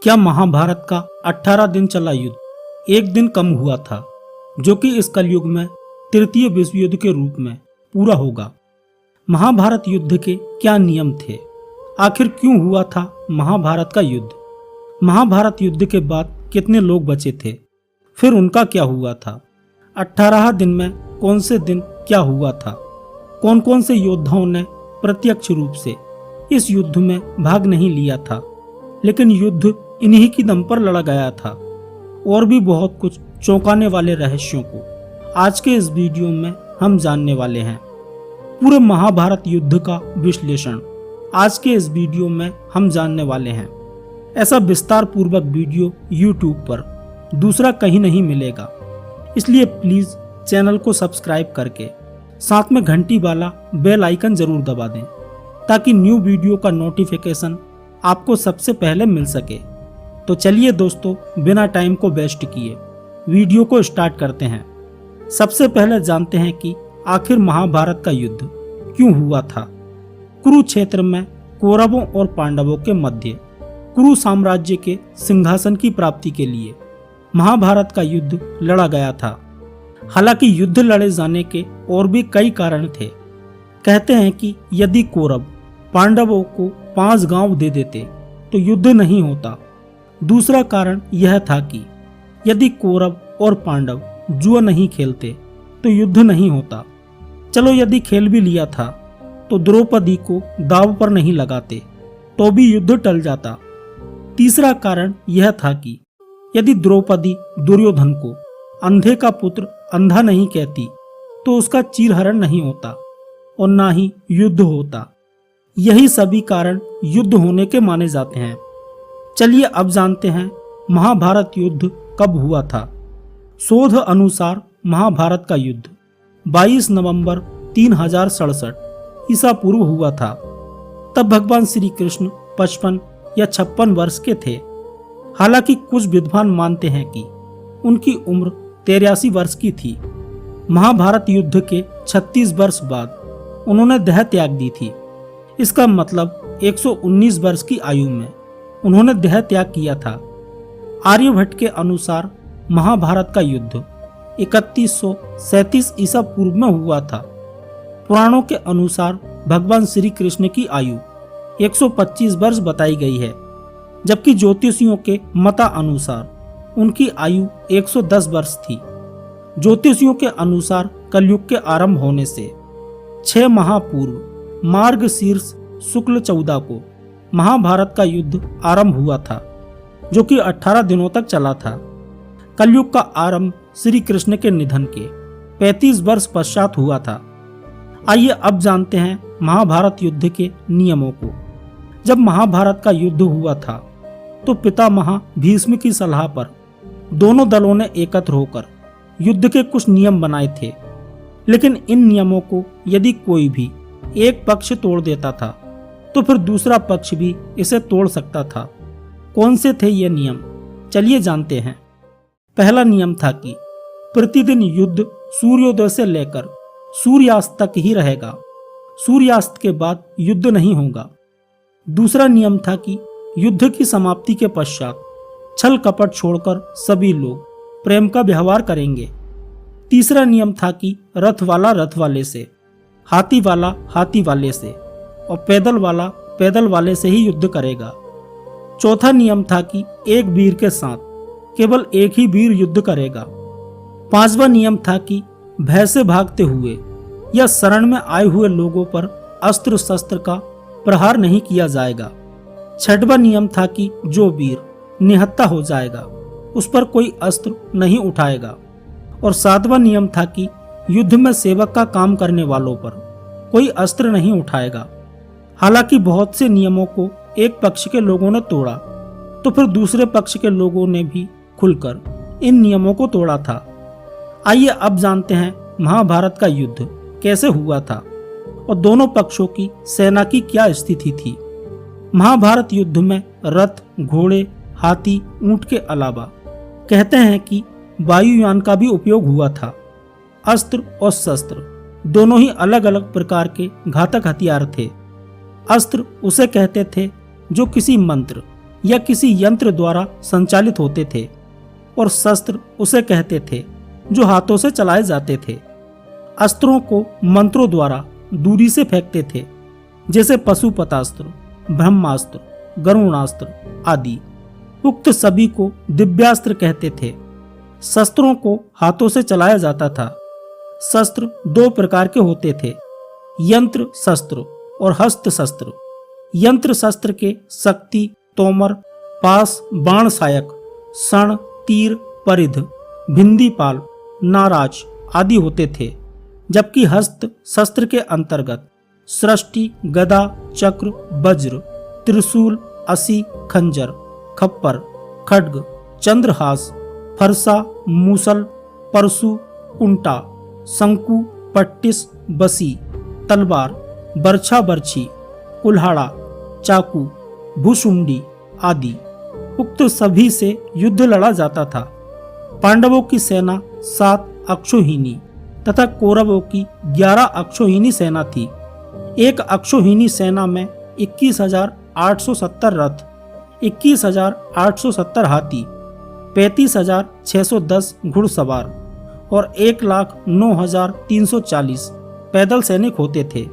क्या महाभारत का 18 दिन चला युद्ध एक दिन कम हुआ था, जो कि इस कलयुग में तृतीय विश्व युद्ध के रूप में पूरा होगा। महाभारत युद्ध के क्या नियम थे? आखिर क्यों हुआ था महाभारत का युद्ध? महाभारत युद्ध के बाद कितने लोग बचे थे? फिर उनका क्या हुआ था? 18 दिन में कौन से दिन क्या हुआ था? कौन कौन से योद्धाओं ने प्रत्यक्ष रूप से इस युद्ध में भाग नहीं लिया था, लेकिन युद्ध इन्हीं की दम पर लड़ा गया था? और भी बहुत कुछ चौंकाने वाले रहस्यों को आज के इस वीडियो में हम जानने वाले हैं। पूरे महाभारत युद्ध का विश्लेषण आज के इस वीडियो में हम जानने वाले हैं। ऐसा विस्तार पूर्वक वीडियो YouTube पर दूसरा कहीं नहीं मिलेगा, इसलिए प्लीज चैनल को सब्सक्राइब करके साथ में घंटी वाला बेल आइकन जरूर दबा दें, ताकि न्यू वीडियो का नोटिफिकेशन आपको सबसे पहले मिल सके। तो चलिए दोस्तों, बिना टाइम को वेस्ट किए वीडियो को स्टार्ट करते हैं। सबसे पहले जानते हैं कि आखिर महाभारत का युद्ध क्यों हुआ था। कुरुक्षेत्र में कौरवों और पांडवों के मध्य कुरु साम्राज्य के सिंहासन की प्राप्ति के लिए महाभारत का युद्ध लड़ा गया था। हालांकि युद्ध लड़े जाने के और भी कई कारण थे। कहते हैं कि यदि कौरव पांडवों को 5 गांव दे देते तो युद्ध नहीं होता। दूसरा कारण यह था कि यदि कौरव और पांडव जुआ नहीं खेलते तो युद्ध नहीं होता। चलो, यदि खेल भी लिया था तो द्रौपदी को दांव पर नहीं लगाते तो भी युद्ध टल जाता। तीसरा कारण यह था कि यदि द्रौपदी दुर्योधन को अंधे का पुत्र अंधा नहीं कहती तो उसका चीरहरण नहीं होता और ना ही युद्ध होता। यही सभी कारण युद्ध होने के माने जाते हैं। चलिए अब जानते हैं महाभारत युद्ध कब हुआ था। शोध अनुसार महाभारत का युद्ध 22 नवंबर 3067 ईसा पूर्व हुआ था। तब भगवान श्री कृष्ण 55 या 56 वर्ष के थे। हालांकि कुछ विद्वान मानते हैं कि उनकी उम्र 83 वर्ष की थी। महाभारत युद्ध के 36 वर्ष बाद उन्होंने देह त्याग दी थी। इसका मतलब 119 वर्ष की आयु में उन्होंने देह त्याग किया था। आर्यभट्ट के अनुसार महाभारत का युद्ध 3137 ईसा पूर्व में हुआ था। पुराणों के अनुसार भगवान श्री कृष्ण की आयु 125 वर्ष बताई गई है, जबकि ज्योतिषियों के मता अनुसार उनकी आयु 110 वर्ष थी। ज्योतिषियों के अनुसार कलयुग के आरंभ होने से 6 माह पूर्व मार्गशीर्ष शुक्ल 14 को महाभारत का युद्ध आरंभ हुआ था, जो कि 18 दिनों तक चला था। कलयुग का आरंभ श्री कृष्ण के निधन के 35 वर्ष पश्चात हुआ था। आइए अब जानते हैं महाभारत युद्ध के नियमों को। जब महाभारत का युद्ध हुआ था तो पितामह भीष्म की सलाह पर दोनों दलों ने एकत्र होकर युद्ध के कुछ नियम बनाए थे, लेकिन इन नियमों को यदि कोई भी एक पक्ष तोड़ देता था तो फिर दूसरा पक्ष भी इसे तोड़ सकता था। कौन से थे ये नियम? चलिए जानते हैं। पहला नियम था कि प्रतिदिन युद्ध सूर्योदय से लेकर सूर्यास्त तक ही रहेगा। सूर्यास्त के बाद युद्ध नहीं होगा। दूसरा नियम था कि युद्ध की समाप्ति के पश्चात छल कपट छोड़कर सभी लोग प्रेम का व्यवहार करेंगे। तीसरा नियम था कि रथ वाला रथ वाले से, हाथी वाला हाथी वाले से और पैदल वाला पैदल वाले से ही युद्ध करेगा। चौथा नियम था कि एक वीर के साथ केवल एक ही वीर युद्ध करेगा। पांचवा नियम था कि भय से भागते हुए या शरण में आए हुए लोगों पर अस्त्र शस्त्र का प्रहार नहीं किया जाएगा। छठवां नियम था कि जो वीर निहत्था हो जाएगा उस पर कोई अस्त्र नहीं उठाएगा। और सातवां नियम था कि युद्ध में सेवक का काम करने वालों पर कोई अस्त्र नहीं उठाएगा। हालांकि बहुत से नियमों को एक पक्ष के लोगों ने तोड़ा तो फिर दूसरे पक्ष के लोगों ने भी खुलकर इन नियमों को तोड़ा था। आइए अब जानते हैं महाभारत का युद्ध कैसे हुआ था और दोनों पक्षों की सेना की क्या स्थिति थी। महाभारत युद्ध में रथ, घोड़े, हाथी, ऊंट के अलावा कहते हैं कि वायुयान का भी उपयोग हुआ था। अस्त्र और शस्त्र दोनों ही अलग अलग प्रकार के घातक हथियार थे। अस्त्र उसे कहते थे जो किसी मंत्र या किसी यंत्र द्वारा संचालित होते थे और शस्त्र उसे कहते थे जो हाथों से चलाए जाते थे। अस्त्रों को मंत्रों द्वारा दूरी से फेंकते थे, जैसे पशुपतास्त्र, ब्रह्मास्त्र, गरुणास्त्र आदि। उक्त सभी को दिव्यास्त्र कहते थे। शस्त्रों को हाथों से चलाया जाता था। शस्त्र दो प्रकार के होते थे, यंत्र शस्त्र और हस्त शस्त्र। यंत्र शस्त्र के शक्ति, तोमर, पास, बाण सहायक, षण, तीर, परिध, भिंदीपाल, नाराज आदि होते थे, जबकि हस्त शस्त्र के अंतर्गत सृष्टि, गदा, चक्र, वज्र, त्रिशूल, असी, खंजर, खप्पर, खड्ग, चंद्रहास, फरसा, मूसल, परशु, कुंटा, शंकु, पट्टिस, बसी, तलवार, बरछा, बरछी, कुल्हाड़ा, चाकू, भुसुंडी आदि। उक्त सभी से युद्ध लड़ा जाता था। पांडवों की सेना 7 अक्षौहिणी तथा कौरवों की 11 अक्षौहिणी सेना थी। एक अक्षौहिणी सेना में 21,870 रथ, 21,870 हाथी, 35,610 घुड़सवार और 1,09,340 पैदल सैनिक होते थे।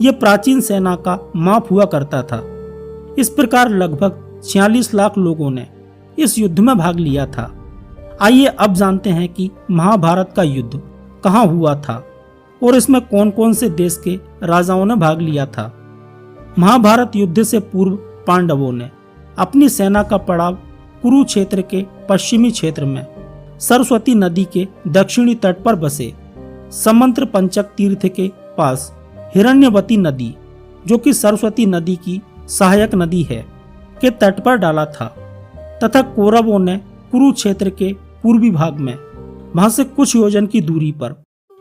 ये प्राचीन सेना का माप हुआ करता था। इस प्रकार लगभग 46 लाख लोगों ने इस युद्ध में भाग लिया था। आइए अब जानते हैं कि महाभारत का युद्ध कहाँ हुआ था और इसमें कौन कौन से देश के राजाओं ने भाग लिया था। महाभारत युद्ध से पूर्व पांडवों ने अपनी सेना का पड़ाव कुरुक्षेत्र के पश्चिमी क्षेत्र में सरस्वती नदी के दक्षिणी तट पर बसे समंत्र पंचक तीर्थ के पास हिरण्यवती नदी, जो कि सरस्वती नदी की सहायक नदी है, के तट पर डाला था तथा कौरवों ने कुरुक्षेत्र के पूर्वी भाग में वहां से कुछ योजन की दूरी पर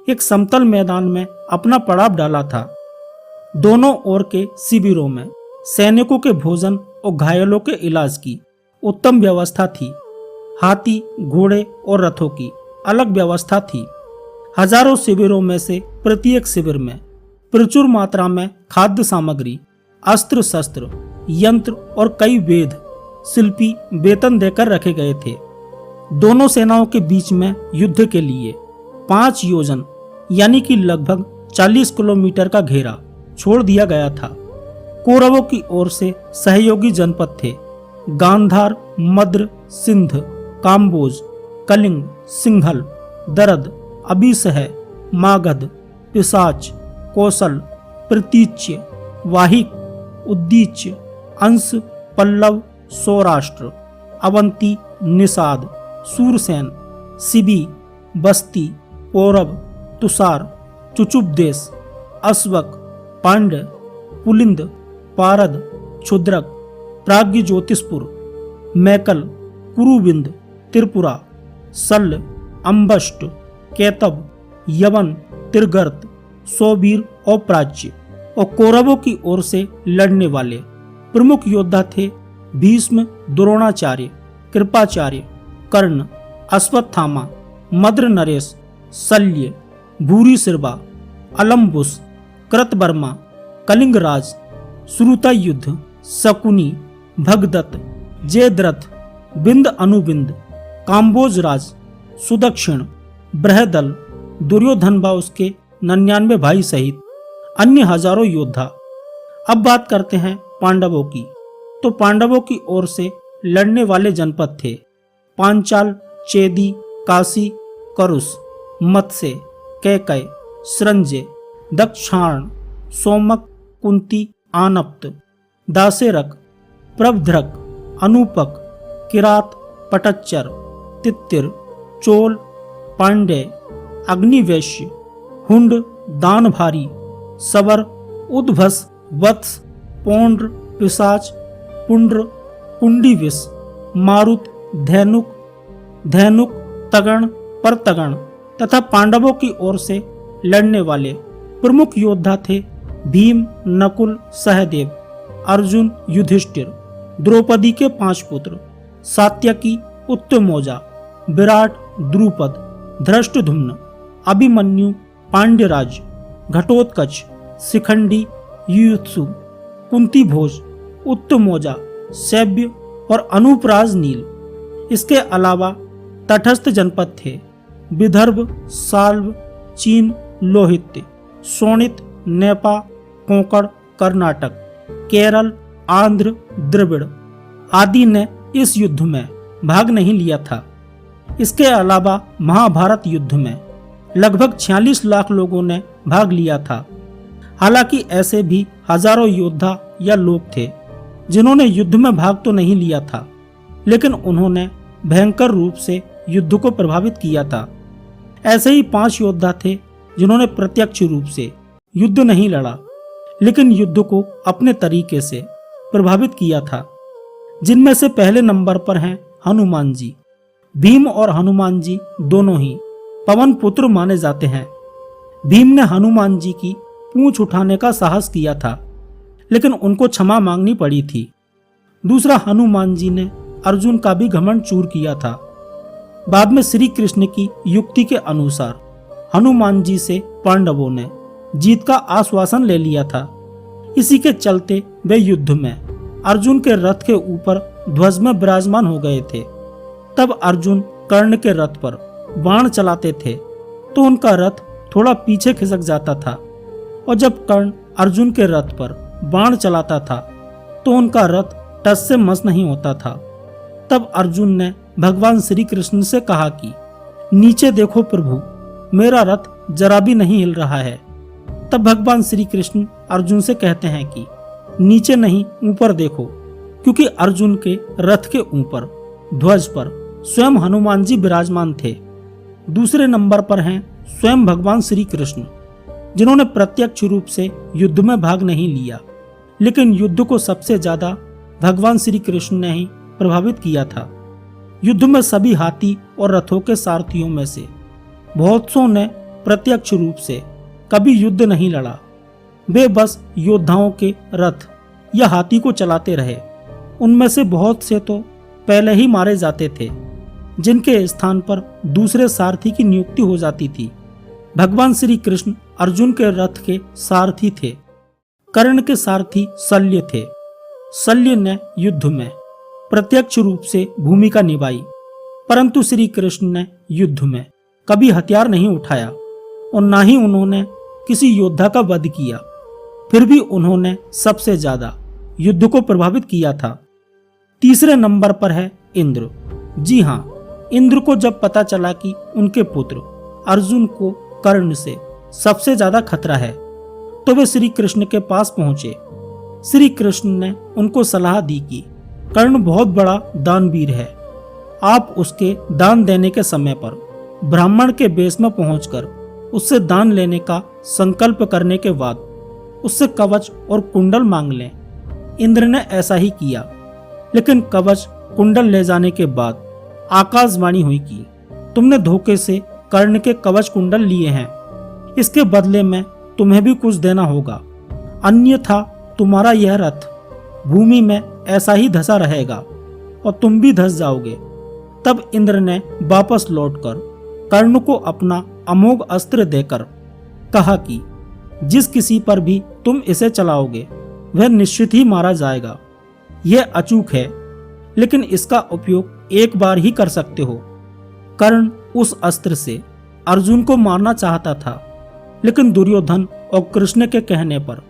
एक समतल मैदान में अपना पड़ाव डाला था। दोनों ओर के शिविरों में सैनिकों के भोजन और घायलों के इलाज की उत्तम व्यवस्था थी। हाथी, घोड़े और रथों की अलग व्यवस्था थी। हजारों शिविरों में से प्रत्येक शिविर में प्रचुर मात्रा में खाद्य सामग्री, अस्त्र शस्त्र, यंत्र और कई वेद शिल्पी वेतन देकर रखे गए थे। दोनों सेनाओं के बीच में युद्ध के लिए 5 योजन यानी कि लगभग 40 किलोमीटर का घेरा छोड़ दिया गया था। कौरवों की ओर से सहयोगी जनपद थे गांधार, मद्र, सिंध, काम्बोज, कलिंग, सिंहल, दरद, अभिसह, मागध, पिशाच, कौशल, प्रतीच्य, वाहिक, उद्दीच्य, अंश, पल्लव, सौराष्ट्र, अवंती, निषाद, सूरसेन, सिबी, बस्ती, पौरव, तुषार, चुचुपदेश, अस्वक, पांड्य, पुलिंद, पारद, क्षुद्रक, प्राग्ञ ज्योतिषपुर, मैकल, कुरुविंद, त्रिपुरा, सल्ल, अम्बष्ट, केतव, यवन, तिरगर्त, सौबीर और प्राच्य। और कौरवों की ओर से लड़ने वाले प्रमुख योद्धा थे भीष्म, द्रोणाचार्य, कृपाचार्य, कर्ण, अश्वत्थामा, मद्र नरेश, शल्य, भूरिश्रवा, अलम्बुस, कृतवर्मा, कलिंगराज, श्रुतयुद्ध, शकुनी, भगदत्त, जयद्रथ, बिंद अनुबिंद, काम्बोजराज, सुदक्षिण, बृहदल, दुर्योधन व उसके 99 भाई सहित अन्य हजारों योद्धा। अब बात करते हैं पांडवों की। तो पांडवों की ओर से लड़ने वाले जनपद थे पांचाल, चेदी, काशी, करुष, मत्स्य, कैकय, सृंजय, दक्षाण, सोमक, कुंती, आनप्त, दासेरक, प्रभद्रक, अनुपक, किरात, पटच्चर, तित्तिर, चोल, पांड्य, अग्निवैश्य, हुंड, दानभारी, सवर, उद्भस, वत्स, पौंड्र, पिशाच, पुंड्र, कुंडीविस, मारुत, धैनुक, तगण, परतगण तथा पांडवों की ओर से लड़ने वाले प्रमुख योद्धा थे भीम, नकुल, सहदेव, अर्जुन, युधिष्ठिर, द्रौपदी के 5 पुत्र, सात्यकी, उत्तमौजा, विराट, द्रुपद, धृष्टद्युम्न, अभिमन्यु, पांड्यराज, घटोत्कच, शिखंडी, युयुत्सु, कुंती भोज, उत्तमौजा, सैव्य, और अनुप्राज नील। इसके अलावा तटस्थ जनपद थे विदर्भ, साल्व, चीन, लोहित्य, शोणित, नेपा, कोंकण, कर्नाटक, केरल, आंध्र, द्रविड़ आदि ने इस युद्ध में भाग नहीं लिया था। इसके अलावा महाभारत युद्ध में लगभग 46 लाख लोगों ने भाग लिया था। हालांकि ऐसे भी हजारों योद्धा या लोग थे जिन्होंने युद्ध में भाग तो नहीं लिया था, लेकिन उन्होंने भयंकर रूप से युद्ध को प्रभावित किया था। ऐसे ही 5 योद्धा थे जिन्होंने प्रत्यक्ष रूप से युद्ध नहीं लड़ा, लेकिन युद्ध को अपने तरीके से प्रभावित किया था, जिनमें से पहले नंबर पर हैं हनुमान जी। भीम और हनुमान जी दोनों ही पवन पुत्र माने जाते हैं। भीम ने हनुमान जी की पूंछ उठाने का साहस किया था, लेकिन उनको क्षमा मांगनी पड़ी थी। दूसरा, हनुमान जी ने अर्जुन का भी घमंड चूर किया था। बाद में श्री कृष्ण की युक्ति के अनुसार हनुमान जी से पांडवों ने जीत का आश्वासन ले लिया था। इसी के चलते वे युद्ध में अर्जुन के रथ के ऊपर ध्वज में विराजमान हो गए थे। तब अर्जुन कर्ण के रथ पर बाण चलाते थे तो उनका रथ थोड़ा पीछे खिसक जाता था, और जब कर्ण अर्जुन के रथ पर बाण चलाता था तो उनका रथ टस से मस नहीं होता था। तब अर्जुन ने भगवान श्री कृष्ण से कहा कि नीचे देखो प्रभु, मेरा रथ जरा भी नहीं हिल रहा है। तब भगवान श्री कृष्ण अर्जुन से कहते हैं कि नीचे नहीं, ऊपर देखो, क्योंकि अर्जुन के रथ के ऊपर ध्वज पर स्वयं हनुमान जी विराजमान थे। दूसरे नंबर पर हैं स्वयं भगवान श्री कृष्ण, जिन्होंने प्रत्यक्ष रूप से युद्ध में भाग नहीं लिया, लेकिन युद्ध को सबसे ज्यादा भगवान श्री कृष्ण ने ही प्रभावित किया था। युद्ध में सभी हाथी और रथों के सारथियों में से बहुत सौ ने प्रत्यक्ष रूप से कभी युद्ध नहीं लड़ा। वे बस योद्धाओं के रथ या हाथी को चलाते रहे। उनमें से बहुत से तो पहले ही मारे जाते थे, जिनके स्थान पर दूसरे सारथी की नियुक्ति हो जाती थी। भगवान श्री कृष्ण अर्जुन के रथ के सारथी थे। कर्ण के सारथी शल्य थे। शल्य ने युद्ध में प्रत्यक्ष रूप से भूमिका निभाई, परंतु श्री कृष्ण ने युद्ध में कभी हथियार नहीं उठाया और ना ही उन्होंने किसी योद्धा का वध किया। फिर भी उन्होंने सबसे ज्यादा युद्ध को प्रभावित किया था। तीसरे नंबर पर है इंद्र। जी हाँ, इंद्र को जब पता चला कि उनके पुत्र अर्जुन को कर्ण से सबसे ज्यादा खतरा है, तो वे श्री कृष्ण के पास पहुंचे। श्री कृष्ण ने उनको सलाह दी कि कर्ण बहुत बड़ा दानवीर है। आप उसके दान देने के समय पर ब्राह्मण के वेश में पहुंचकर उससे दान लेने का संकल्प करने के बाद उससे कवच और कुंडल मांग लें। इंद्र ने ऐसा ही किया, लेकिन कवच कुंडल ले जाने के बाद आकाशवाणी हुई कि तुमने धोखे से कर्ण के कवच कुंडल लिए हैं, इसके बदले में तुम्हें भी कुछ देना होगा, अन्यथा तुम्हारा यह रथ भूमि में ऐसा ही धंसा रहेगा और तुम भी धंस जाओगे। तब इंद्र ने वापस लौटकर कर्ण को अपना अमोघ अस्त्र देकर कहा कि जिस किसी पर भी तुम इसे चलाओगे वह निश्चित ही मारा जाएगा। यह अचूक है, लेकिन इसका उपयोग एक बार ही कर सकते हो। कर्ण उस अस्त्र से अर्जुन को मारना चाहता था, लेकिन दुर्योधन और कृष्ण के कहने पर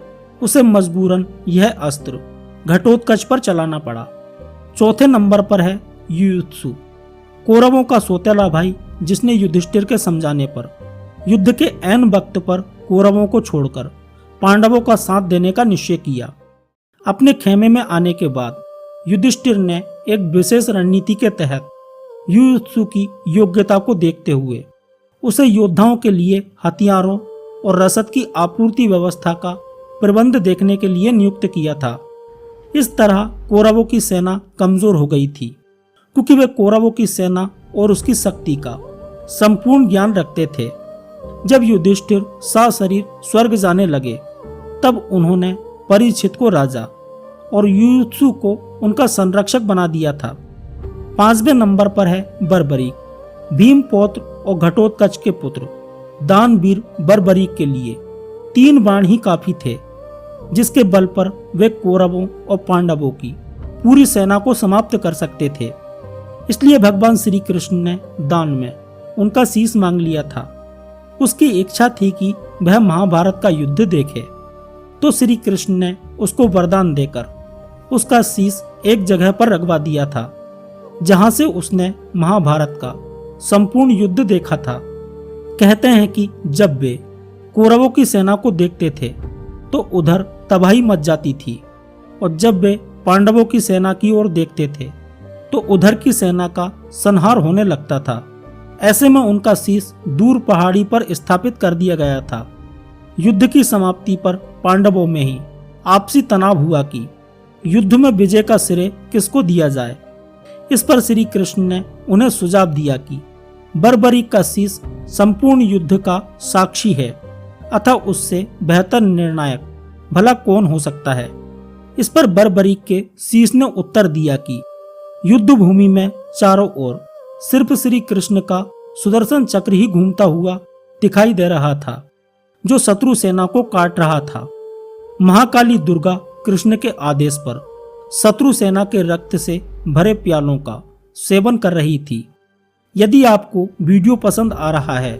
उसे मजबूरन यह अस्त्र घटोत्कच पर चलाना पड़ा। चौथे नंबर पर है युयुत्सु, कौरवों का सौतेला भाई, जिसने युधिष्ठिर के समझाने पर युद्ध के ऐन वक्त पर कौरवों को छोड़कर पांडवों का साथ देने का निश्चय किया। अपने खेमे में आने के बाद युधिष्ठिर ने एक विशेष रणनीति के तहत युयुत्सु की योग्यता को देखते हुए उसे योद्धाओं के लिए हथियारों और रसद की आपूर्ति व्यवस्था का प्रबंध देखने के लिए नियुक्त किया था। इस तरह कौरवों की सेना कमजोर हो गई थी, क्योंकि वे कौरवों की सेना और उसकी शक्ति का संपूर्ण ज्ञान रखते थे। जब युधिष्ठिर सशरीर स्वर्ग जाने लगे, तब उन्होंने परीक्षित को राजा और युयुत्सु को उनका संरक्षक बना दिया था। 5वें नंबर पर है बर्बरीक। भीम पौत्र और घटोत्कच के पुत्र दानवीर बर्बरीक के लिए 3 बाण ही काफी थे, जिसके बल पर वे कौरवों और पांडवों की पूरी सेना को समाप्त कर सकते थे। इसलिए भगवान श्री कृष्ण ने दान में उनका शीश मांग लिया था। उसकी इच्छा थी कि वह महाभारत का युद्ध देखे, तो श्री कृष्ण ने उसको वरदान देकर उसका शीश एक जगह पर रखवा दिया था, जहां से उसने महाभारत का संपूर्ण युद्ध देखा था। कहते हैं कि जब वे कौरवों की सेना को देखते थे तो उधर तबाही मच जाती थी, और जब वे पांडवों की सेना की ओर देखते थे तो उधर की सेना का संहार होने लगता था। ऐसे में उनका शीश दूर पहाड़ी पर स्थापित कर दिया गया था। युद्ध की समाप्ति पर पांडवों में ही आपसी तनाव हुआ कि युद्ध में विजय का श्रेय किसको दिया जाए। इस पर श्री कृष्ण ने उन्हें सुझाव दिया कि बर्बरीक का शीश संपूर्ण युद्ध का साक्षी है, अतः उससे बेहतर निर्णायक भला कौन हो सकता है। इस पर बर्बरीक के शीश ने उत्तर दिया कि युद्ध भूमि में चारों ओर सिर्फ श्री कृष्ण का सुदर्शन चक्र ही घूमता हुआ दिखाई दे रहा था, जो शत्रु सेना को काट रहा था। महाकाली दुर्गा कृष्ण के आदेश पर शत्रु सेना के रक्त से भरे प्यालों का सेवन कर रही थी। यदि आपको वीडियो पसंद आ रहा है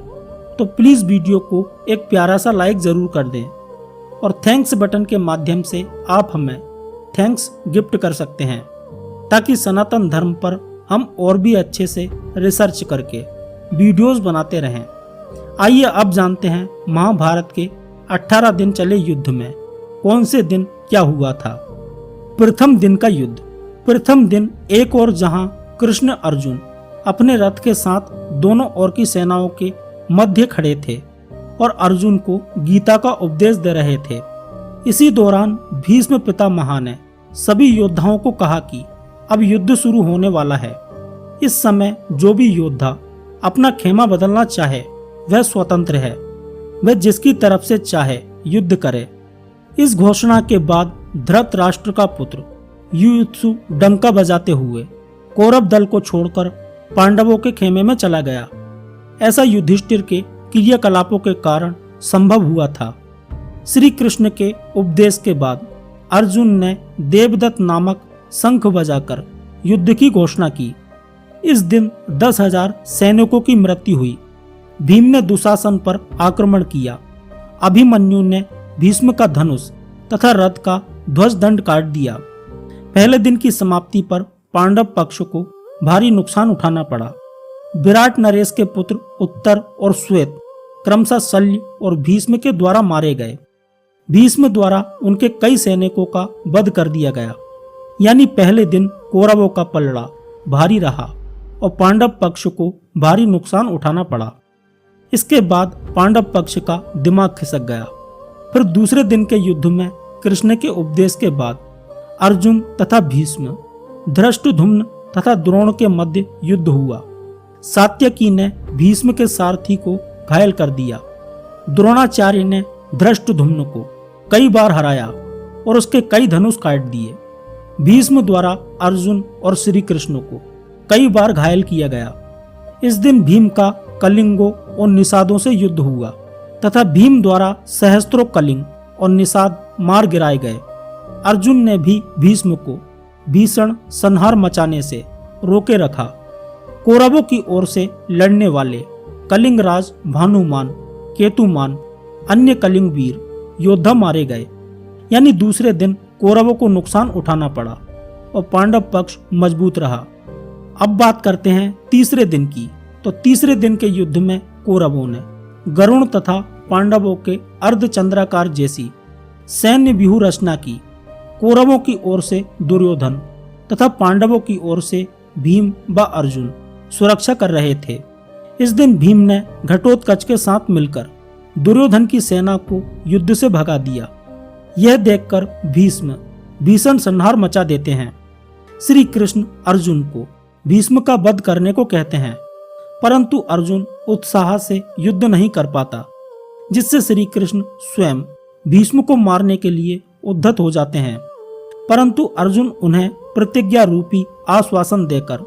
तो प्लीज वीडियो को एक प्यारा सा लाइक जरूर कर दें, और थैंक्स बटन के माध्यम से आप हमें थैंक्स गिफ्ट कर सकते हैं, ताकि सनातन धर्म पर हम और भी अच्छे से रिसर्च करके वीडियोस बनाते रहें। आइए अब जानते हैं महाभारत के 18 दिन चले युद्ध में कौन से दिन क्या हुआ था। प्रथम दिन का युद्ध। प्रथम दिन एक और जहां कृष्ण अर्जुन अपने रथ के साथ दोनों ओर की सेनाओं के मध्य खड़े थे और अर्जुन को गीता का उपदेश दे रहे थे। इसी दौरान भीष्म पितामह ने सभी योद्धाओं को कहा कि अब युद्ध शुरू होने वाला है। इस समय जो भी योद्धा अपना खेमा बदलना चाहे वह स्वतंत्र है, वह जिसकी तरफ से चाहे युद्ध करे। इस घोषणा के बाद धृतराष्ट्र का पुत्र युयुत्सु डंका बजाते हुए कौरव दल को छोड़कर पांडवों के खेमे में चला गया। ऐसा युधिष्ठिर के क्रियाकलापों के कारण संभव हुआ था। श्री कृष्ण के उपदेश के बाद अर्जुन ने देवदत्त नामक शंख बजाकर युद्ध की घोषणा की। इस दिन 10,000 सैनिकों की मृत्यु हुई। भीम ने दुशासन पर आक्रमण किया। अभिमन्यु ने भीष्म का धनुष तथा रथ का ध्वज दंड काट दिया। पहले दिन की समाप्ति पर पांडव पक्ष को भारी नुकसान उठाना पड़ा। विराट नरेश के पुत्र उत्तर और श्वेत क्रमशः शल्य और भीष्म के द्वारा मारे गए। भीष्म द्वारा उनके कई सैनिकों का वध कर दिया गया। यानी पहले दिन कौरवों का पलड़ा भारी रहा और पांडव पक्ष को भारी नुकसान उठाना पड़ा। इसके बाद पांडव पक्ष का दिमाग खिसक गया। फिर दूसरे दिन के युद्ध में कृष्ण के उपदेश के बाद अर्जुन तथा भीष्म, धृष्टद्युम्न तथा द्रोण के मध्य युद्ध हुआ। सात्यकी ने भीष्म के सारथी को घायल कर दिया। द्रोणाचार्य ने धृष्टद्युम्न को कई बार हराया और उसके कई धनुष काट दिए। भीष्म द्वारा अर्जुन और श्री कृष्ण को कई बार घायल किया गया। इस दिन भीम का कलिंगों और निषादों से युद्ध हुआ तथा भीम द्वारा सहस्त्रों कलिंग और निषाद मार गिराए गए। अर्जुन ने भी भीष्म को भीषण संहार मचाने से रोके रखा। कौरवों की ओर से लड़ने वाले कलिंगराज भानुमान, केतुमान, अन्य कलिंग वीर योद्धा मारे गए। यानी दूसरे दिन कौरवों को नुकसान उठाना पड़ा और पांडव पक्ष मजबूत रहा। अब बात करते हैं तीसरे दिन की। तो तीसरे दिन के युद्ध में कौरवों ने गरुण तथा पांडवों के अर्धचंद्राकार जैसी सैन्य व्यूह रचना की। कौरवों की ओर से दुर्योधन तथा पांडवों की ओर से भीम व अर्जुन सुरक्षा कर रहे थे। इस दिन भीम ने घटोत्कच के साथ मिलकर दुर्योधन की सेना को युद्ध से भगा दिया। यह देखकर भीष्म भीषण संहार मचा देते हैं। श्री कृष्ण अर्जुन को भीष्म का वध करने को कहते हैं, परंतु अर्जुन उत्साह से युद्ध नहीं कर पाता, जिससे श्री कृष्ण स्वयं भीष्म को मारने के लिए उद्धत हो जाते हैं। परंतु अर्जुन उन्हें प्रतिज्ञा रूपी आश्वासन देकर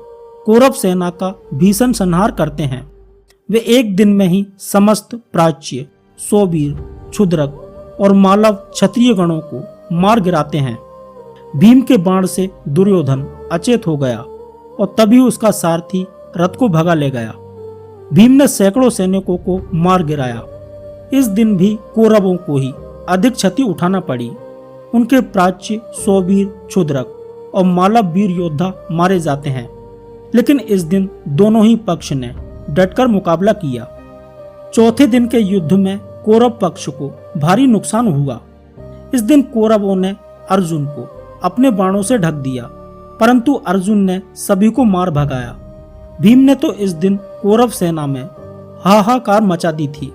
कौरव सेना का भीषण संहार करते हैं। वे एक दिन में ही समस्त प्राच्य, सौवीर, क्षुद्रक और मालव क्षत्रिय गणों को मार गिराते हैं। भीम के बाण से दुर्योधन अचेत हो गया और तभी उसका सारथी रथ को भगा ले गया। भीम ने सैकड़ों सैनिकों को मार गिराया। इस दिन भी कौरवों को ही अधिक क्षति उठाना पड़ी। उनके प्राच्य, सौवीर, क्षुद्रक और मालव वीर योद्धा मारे जाते हैं। लेकिन इस दिन दोनों ही पक्ष ने डटकर मुकाबला किया। चौथे दिन के युद्ध में कौरव पक्ष को भारी नुकसान हुआ। इस दिन कौरवों ने अर्जुन को अपने बाणों से ढक दिया, परंतु अर्जुन ने सभी को मार भगाया। भीम ने तो इस दिन कौरव सेना में हाहाकार मचा दी थी।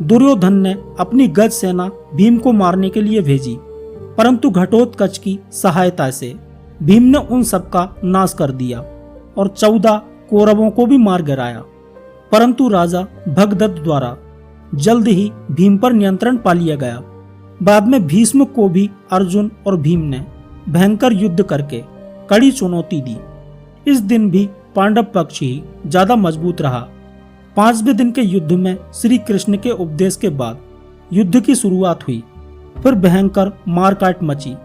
दुर्योधन ने अपनी गज सेना भीम को मारने के लिए भेजी, परंतु घटोत्कच की सहायता से भीम ने उन सबका नाश कर दिया और 14 कौरवों को भी मार गिराया। परंतु राजा भगदत्त द्वारा जल्द ही भीम पर नियंत्रण पा लिया गया। बाद में भीष्म को भी अर्जुन और भीम ने भयंकर युद्ध करके कड़ी चुनौती दी। इस दिन भी पांडव पक्ष ही ज्यादा मजबूत रहा। 5वें दिन के युद्ध में श्री कृष्ण के उपदेश के बाद युद्ध की शुरुआत हुई। फिर भयंकर मारकाट मची।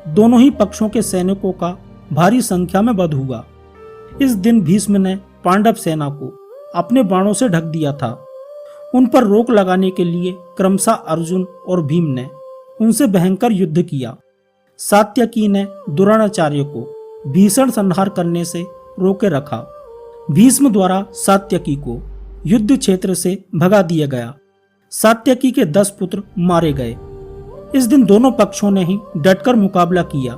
दोनों ही पक्षों के सैनिकों का भारी संख्या में वध हुआ। इस दिन भीष्म ने पांडव सेना को अपने बाणों से ढक दिया था। उन पर रोक लगाने के लिए क्रमशः अर्जुन और भीम ने उनसे भयंकर युद्ध किया। सात्यकी ने द्रोणाचार्य को भीषण संहार करने से रोके रखा। भीष्म द्वारा सात्यकी को युद्ध क्षेत्र से भगा दिया गया। सात्यकी के 10 पुत्र मारे गए। इस दिन दोनों पक्षों ने ही डटकर मुकाबला किया।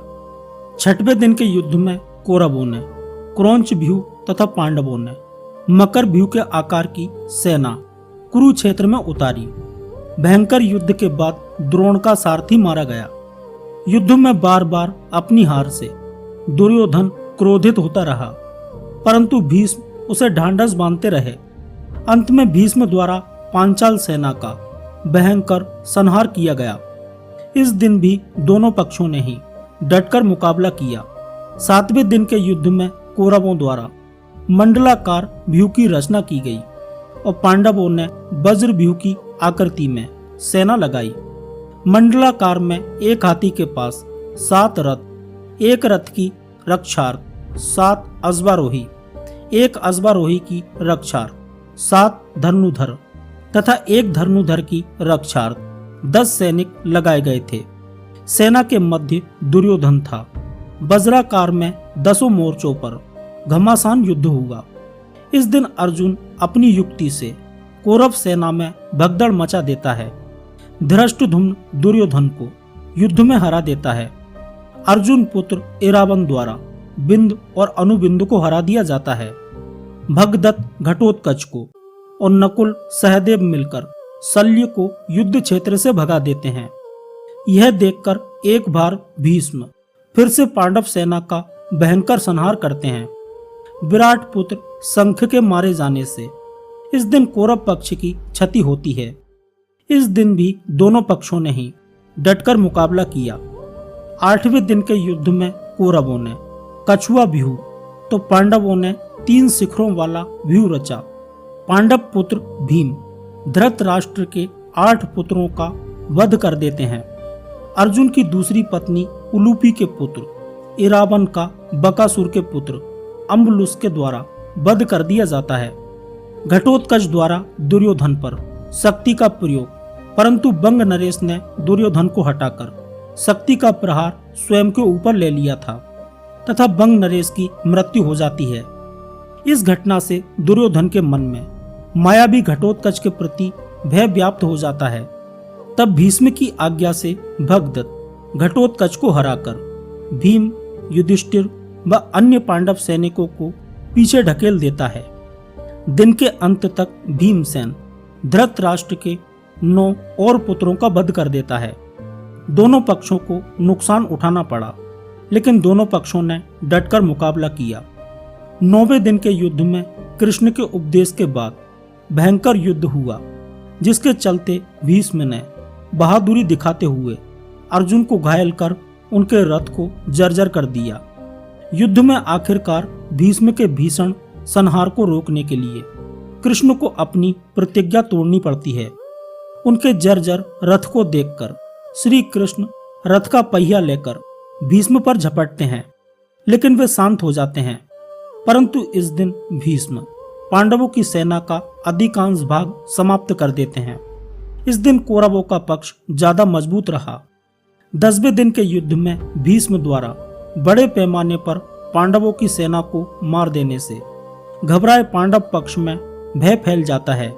6वें दिन के युद्ध में कौरवों ने क्रौंच व्यूह तथा पांडवों ने मकर व्यूह के आकार की सेना कुरुक्षेत्र में उतारी। भयंकर युद्ध के बाद द्रोण का सारथी मारा गया। युद्ध में बार बार अपनी हार से दुर्योधन क्रोधित होता रहा, परंतु भीष्म उसे ढांढस बांधते रहे। अंत में भीष्म द्वारा पांचाल सेना का भयंकर संहार किया गया। इस दिन भी दोनों पक्षों ने ही डटकर मुकाबला किया। 7वें दिन के युद्ध में कौरवों द्वारा मंडलाकार व्यूह की रचना की गई और पांडवों ने वज्र व्यूह की आकृति में सेना लगाई। मंडलाकार में एक हाथी के पास 7 रथ, एक रथ की रक्षार्थ 7 अश्वारोही, एक अश्वारोही की रक्षार्थ 7 धनुधर तथा एक धनुधर की रक्षार्थ 10 सैनिक लगाए गए थे। सेना के मध्य दुर्योधन था। वज्राकार में 10 मोर्चों पर घमासान युद्ध हुआ। इस दिन अर्जुन अपनी युक्ति से कौरव सेना में भगदड़ मचा देता है। धृष्टद्युम्न दुर्योधन को युद्ध में हरा देता है। अर्जुन पुत्र इरावन द्वारा बिंद और अनुबिंद को हरा दिया जाता है। भगदत्त घटोत्कच को और नकुल सहदेव मिलकर शल्य को युद्ध क्षेत्र से भगा देते हैं। यह देखकर एक बार भीष्म फिर से पांडव सेना का भयंकर संहार करते हैं। विराट पुत्र शंख के मारे जाने से इस दिन कौरव पक्ष की क्षति होती है। इस दिन भी दोनों पक्षों ने ही डटकर मुकाबला किया। 8वें दिन के युद्ध में कौरवों ने कछुआ व्यूह तो पांडवों ने 3 शिखरों वाला व्यूह रचा। पांडव पुत्र भीम धृतराष्ट्र के 8 पुत्रों का वध कर देते हैं। अर्जुन की दूसरी पत्नी उलूपी के पुत्र इरावन का बकासुर के पुत्र अम्बुलुस के द्वारा वध कर दिया जाता है। घटोत्कच द्वारा दुर्योधन पर शक्ति का प्रयोग, परंतु बंग नरेश ने दुर्योधन को हटाकर शक्ति का प्रहार स्वयं के ऊपर ले लिया था तथा बंग नरेश की मृत्यु हो जाती है। इस घटना से दुर्योधन के मन में मायावी घटोत्कच के प्रति भय व्याप्त हो जाता है। तब भीष्म की आज्ञा से भगदत्त घटोत्कच को हराकर भीम, युधिष्ठिर व अन्य पांडव सैनिकों को पीछे ढकेल देता है। दिन के अंत तक भीमसेन धृतराष्ट्र के 9 और पुत्रों का वध कर देता है। दोनों पक्षों को नुकसान उठाना पड़ा, लेकिन दोनों पक्षों ने डटकर मुकाबला किया। 9वें दिन के युद्ध में कृष्ण के उपदेश के बाद भयंकर युद्ध हुआ, जिसके चलते भीष्म ने बहादुरी दिखाते हुए अर्जुन को घायल कर उनके रथ को जर्जर कर दिया। युद्ध में आखिरकार भीष्म के भीषण संहार को रोकने के लिए कृष्ण को अपनी प्रतिज्ञा तोड़नी पड़ती है। उनके जर्जर रथ को देखकर श्री कृष्ण रथ का पहिया लेकर भीष्म पर झपटते हैं, लेकिन वे शांत हो जाते हैं। परंतु इस दिन भीष्म पांडवों की सेना का अधिकांश भाग समाप्त कर देते हैं। इस दिन कौरवों का पक्ष ज्यादा मजबूत रहा। 10वें दिन के युद्ध में भीष्म द्वारा बड़े पैमाने पर पांडवों की सेना को मार देने से घबराए पांडव पक्ष में भय फैल जाता है।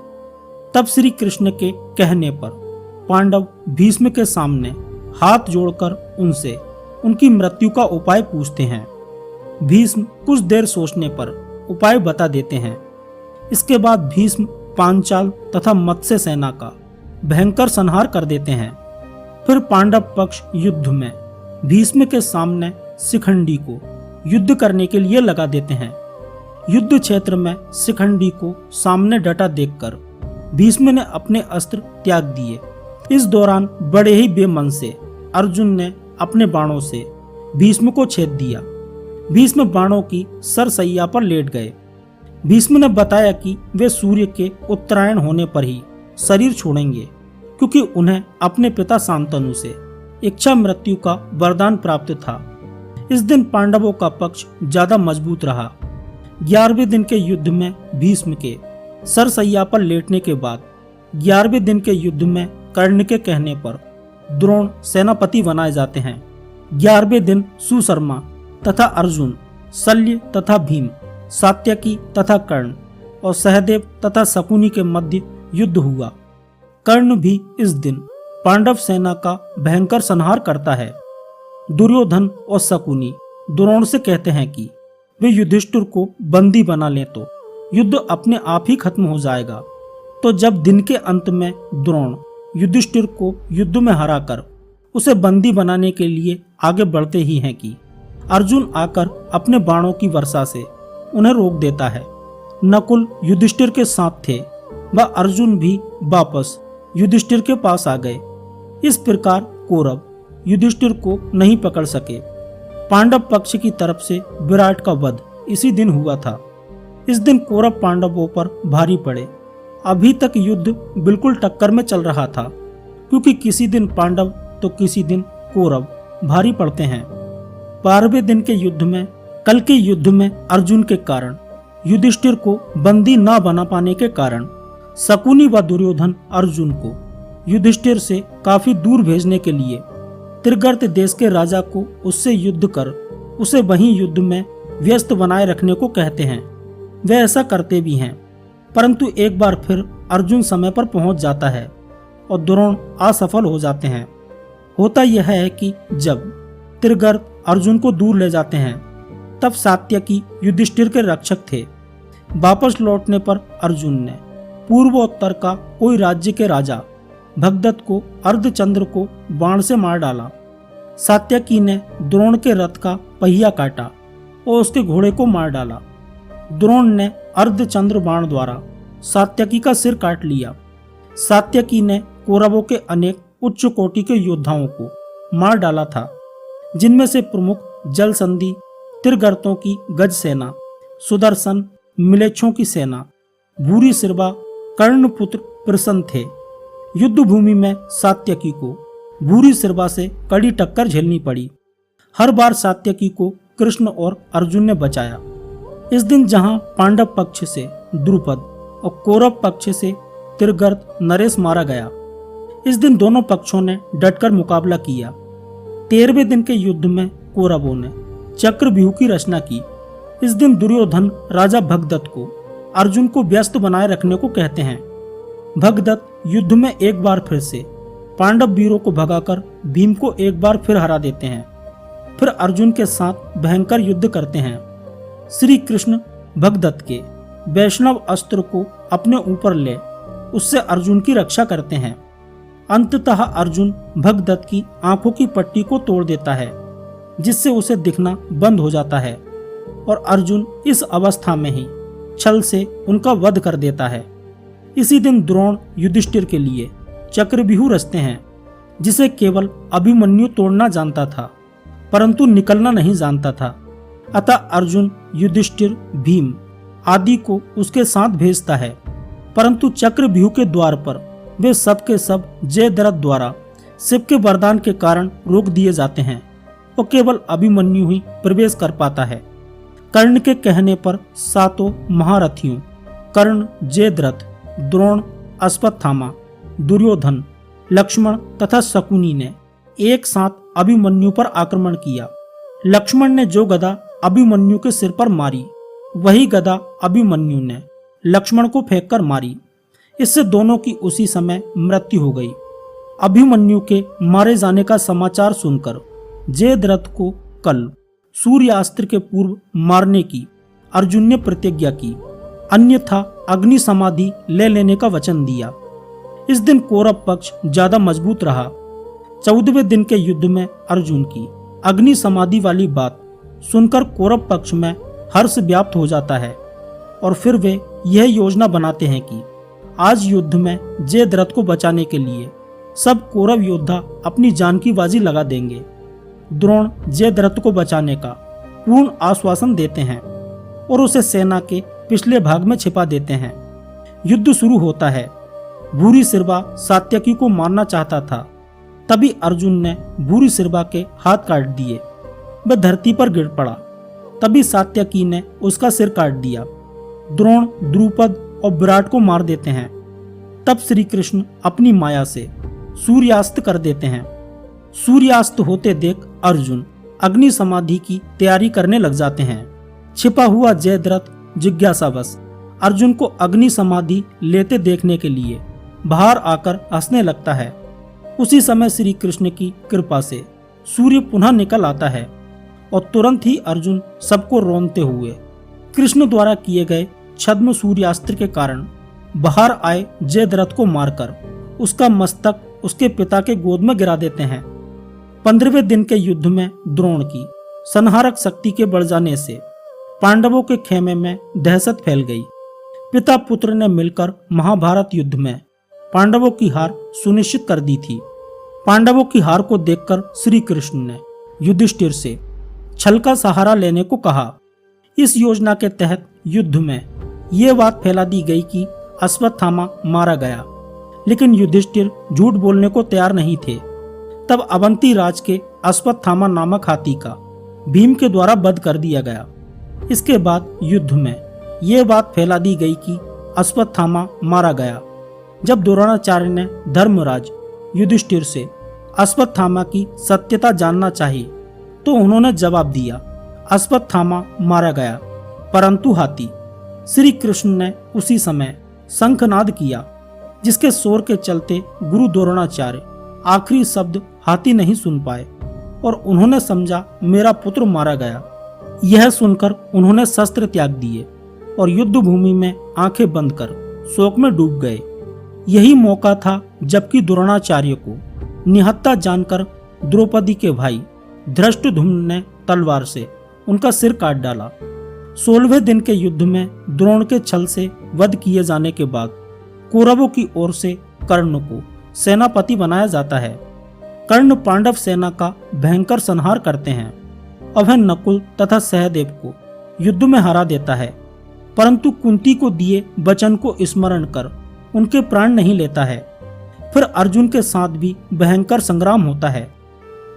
तब श्री कृष्ण के कहने पर पांडव भीष्म के सामने हाथ जोड़कर उनसे उनकी मृत्यु का उपाय पूछते हैं। भीष्म कुछ देर सोचने पर उपाय बता देते हैं। इसके बाद भीष्म पांचाल तथा मत्स्य सेना का भयंकर संहार कर देते हैं। फिर पांडव पक्ष युद्ध में भीष्म के सामने शिखंडी को युद्ध करने के लिए लगा देते हैं। युद्ध क्षेत्र में शिखंडी को सामने डटा देखकर भीष्म ने अपने अस्त्र त्याग दिए। इस दौरान बड़े ही बेमन से अर्जुन ने अपने बाणों से भीष्म को छेद दिया। भीष्म बाणों की सरसैया पर लेट गए। भीष्म ने बताया कि वे सूर्य के उत्तरायण होने पर ही शरीर छोड़ेंगे, क्योंकि उन्हें अपने पिता शांतनु से इच्छा मृत्यु का वरदान प्राप्त था। इस दिन पांडवों का पक्ष ज्यादा मजबूत रहा। 11वें दिन के युद्ध में भीष्म के सरसैया पर लेटने के बाद 11वें दिन के युद्ध में कर्ण के कहने पर द्रोण सेनापति बनाए जाते हैं। 11वें दिन सुशर्मा तथा अर्जुन, शल्य तथा भीम, सात्यकी तथा कर्ण और सहदेव तथा शकुनी के मध्य युद्ध हुआ। कर्ण भी इस दिन पांडव सेना का भयंकर संहार करता है। दुर्योधन और शकुनी द्रोण से कहते हैं कि वे युधिष्ठिर को बंदी बना लें तो युद्ध अपने आप ही खत्म हो जाएगा। तो जब दिन के अंत में द्रोण युधिष्ठिर को युद्ध में हराकर उसे बंदी बनाने के लिए आगे बढ़ते ही हैं कि अर्जुन आकर अपने बाणों की वर्षा से उन्हें रोक देता है। नकुल युधिष्ठिर के साथ थे, वह अर्जुन भी वापस युधिष्ठिर के पास आ गए। इस प्रकार कौरव युधिष्ठिर को नहीं पकड़ सके। पांडव पक्ष की तरफ से विराट का वध इसी दिन हुआ था। इस दिन कौरव पांडवों पर भारी पड़े। अभी तक युद्ध बिल्कुल टक्कर में चल रहा था, क्योंकि किसी दिन पांडव तो किसी दिन कौरव भारी पड़ते हैं। 12वें दिन के युद्ध में कल के युद्ध में अर्जुन के कारण युधिष्ठिर को बंदी न बना पाने के कारण शकुनी व दुर्योधन अर्जुन को युधिष्ठिर से काफी दूर भेजने के लिए त्रिगर्त देश के राजा को उससे युद्ध कर उसे वहीं युद्ध में व्यस्त बनाए रखने को कहते हैं। वे ऐसा करते भी हैं, परंतु एक बार फिर अर्जुन समय पर पहुंच जाता है और द्रोण असफल हो जाते हैं। होता यह है कि जब त्रिगर्त अर्जुन को दूर ले जाते हैं, तब सात्यकी युधिष्ठिर के रक्षक थे। वापस लौटने पर अर्जुन ने पूर्वोत्तर का कोई राज्य के राजा भगदत्त को अर्धचंद्र को बाण से मार डाला। सात्यकी ने द्रोण के रथ का पहिया काटा और उसके घोड़े को मार डाला। द्रोण ने अर्धचंद्र बाण द्वारा सात्यकी का सिर काट लिया। सात्यकी ने कौरवों के अनेक उच्च कोटि के योद्धाओं को मार डाला था, जिनमें से प्रमुख जलसंधि, त्रिगर्तों की गज सेना, सुदर्शन, मिलेच्छों की सेना, भूरी सिरवा, कर्णपुत्र प्रसन्न थे। युद्ध भूमि में सात्यकी को भूरी सिरवा से कड़ी टक्कर झेलनी पड़ी। हर बार सात्यकी को कृष्ण और अर्जुन ने बचाया। इस दिन जहां पांडव पक्ष से द्रुपद और कौरव पक्ष से त्रिगर्त नरेश मारा गया, इस दिन दोनों पक्षों ने डटकर मुकाबला किया। 13वें दिन के युद्ध में कौरवों ने चक्रव्यूह की रचना की। इस दिन दुर्योधन राजा भगदत्त को अर्जुन को व्यस्त बनाए रखने को कहते हैं। भगदत्त युद्ध में एक बार फिर से पांडव वीरों को भगाकर भीम को एक बार फिर हरा देते हैं। फिर अर्जुन के साथ भयंकर युद्ध करते हैं। श्री कृष्ण भगदत्त के वैष्णव अस्त्र को अपने ऊपर ले उससे अर्जुन की रक्षा करते हैं। अंततः अर्जुन भगदत्त की आंखों की पट्टी को तोड़ देता है, जिससे उसे दिखना बंद हो जाता है और अर्जुन इस अवस्था में ही छल से उनका वध कर देता है। इसी दिन द्रोण युधिष्ठिर के लिए चक्रव्यूह रचते हैं, जिसे केवल अभिमन्यु तोड़ना जानता था, परंतु निकलना नहीं जानता था। अतः अर्जुन युधिष्ठिर, भीम आदि को उसके साथ भेजता है, परंतु चक्रव्यूह के द्वार पर वे सब के सब जयद्रथ द्वारा शिव के वरदान के कारण रोक दिए जाते हैं और केवल अभिमन्यु ही प्रवेश कर पाता है। कर्ण के कहने पर सातों महारथियों कर्ण, जयद्रथ, द्रोण, अश्वत्थामा, दुर्योधन, लक्ष्मण तथा शकुनी ने एक साथ अभिमन्यु पर आक्रमण किया। लक्ष्मण ने जो गदा अभिमन्यु के सिर पर मारी, वही गदा अभिमन्यु ने लक्ष्मण को फेंककर मारी। इससे दोनों की उसी समय मृत्यु हो गई। अभिमन्यु के मारे जाने का समाचार सुनकर जयद्रथ को कल सूर्यास्त्र के पूर्व मारने की अर्जुन ने प्रतिज्ञा की, अन्यथा अग्नि समाधि ले लेने का वचन दिया। इस दिन कौरव पक्ष ज्यादा मजबूत रहा। 14वें दिन के युद्ध में अर्जुन की अग्नि समाधि वाली बात सुनकर कौरव पक्ष में हर्ष व्याप्त हो जाता है और फिर वे यह योजना बनाते हैं कि आज युद्ध में जयद्रथ को बचाने के लिए सब कौरव योद्धा अपनी जान की बाजी लगा देंगे। द्रोण जयद्रथ को बचाने का पूर्ण आश्वासन देते हैं और उसे सेना के पिछले भाग में छिपा देते हैं। युद्ध शुरू होता है। भूरिश्रवा सात्यकी को मारना चाहता था, तभी अर्जुन ने भूरिश्रवा के हाथ काट दिए। वह धरती पर गिर पड़ा। तभी सात्यकी ने उसका सिर काट दिया। द्रोण, द्रुपद और विराट को मार देते हैं। तब श्री कृष्ण अपनी माया से सूर्यास्त कर देते हैं। सूर्यास्त होते देख अर्जुन अग्नि समाधि की तैयारी करने लग जाते हैं। छिपा हुआ जयद्रथ जिज्ञासावश अर्जुन को अग्नि समाधि लेते देखने के लिए बाहर आकर हंसने लगता है। उसी समय श्री कृष्ण की कृपा से सूर्य पुनः निकल आता है और तुरंत ही अर्जुन सबको रोनते हुए कृष्ण द्वारा किए गए छद्म सूर्यास्त्र के कारण बाहर आए जयद्रथ को मारकर उसका मस्तक उसके पिता के गोद में गिरा देते हैं। 15वें दिन के युद्ध में द्रोण की संहारक शक्ति के बढ़ जाने से पांडवों के खेमे में दहशत फैल गई। पिता पुत्र ने मिलकर महाभारत युद्ध में पांडवों की हार सुनिश्चित कर दी थी। पांडवों की हार को देखकर श्री कृष्ण ने युधिष्ठिर से छल का सहारा लेने को कहा। इस योजना के तहत युद्ध में ये बात फैला दी गई कि अश्वत्थामा मारा गया, लेकिन युधिष्ठिर झूठ बोलने को तैयार नहीं थे। तब अवंती राज के अश्वत्थामा नामक हाथी का भीम के द्वारा वध कर दिया गया। इसके बाद युद्ध में ये बात फैला दी गई कि अश्वत्थामा मारा गया। जब द्रोणाचार्य ने धर्मराज युधिष्ठिर से अश्वत्थामा की सत्यता जानना चाहिए तो उन्होंने जवाब दिया, अश्वत्थामा मारा गया, परंतु हाथी। श्री कृष्ण ने उसी समय शंखनाद किया, जिसके शोर के चलते गुरु द्रोणाचार्य आखिरी शब्द हाथी नहीं सुन पाए और उन्होंने समझा मेरा पुत्र मारा गया। यह सुनकर उन्होंने शस्त्र त्याग दिए और युद्ध भूमि में आंखें बंद कर शोक में डूब गए। यही मौका था जबकि द्रोणाचार्य को निहत्था जानकर द्रौपदी के भाई धृष्टद्युम्न ने तलवार से उनका सिर काट डाला। 16वें दिन के युद्ध में द्रोण के छल से वध किए जाने के बाद कौरवों की ओर से कर्ण को सेनापति बनाया जाता है। कर्ण पांडव सेना का भयंकर संहार करते हैं और वह नकुल तथा सहदेव को युद्ध में हरा देता है, परंतु कुंती को दिए वचन को स्मरण कर उनके प्राण नहीं लेता है। फिर अर्जुन के साथ भी भयंकर संग्राम होता है।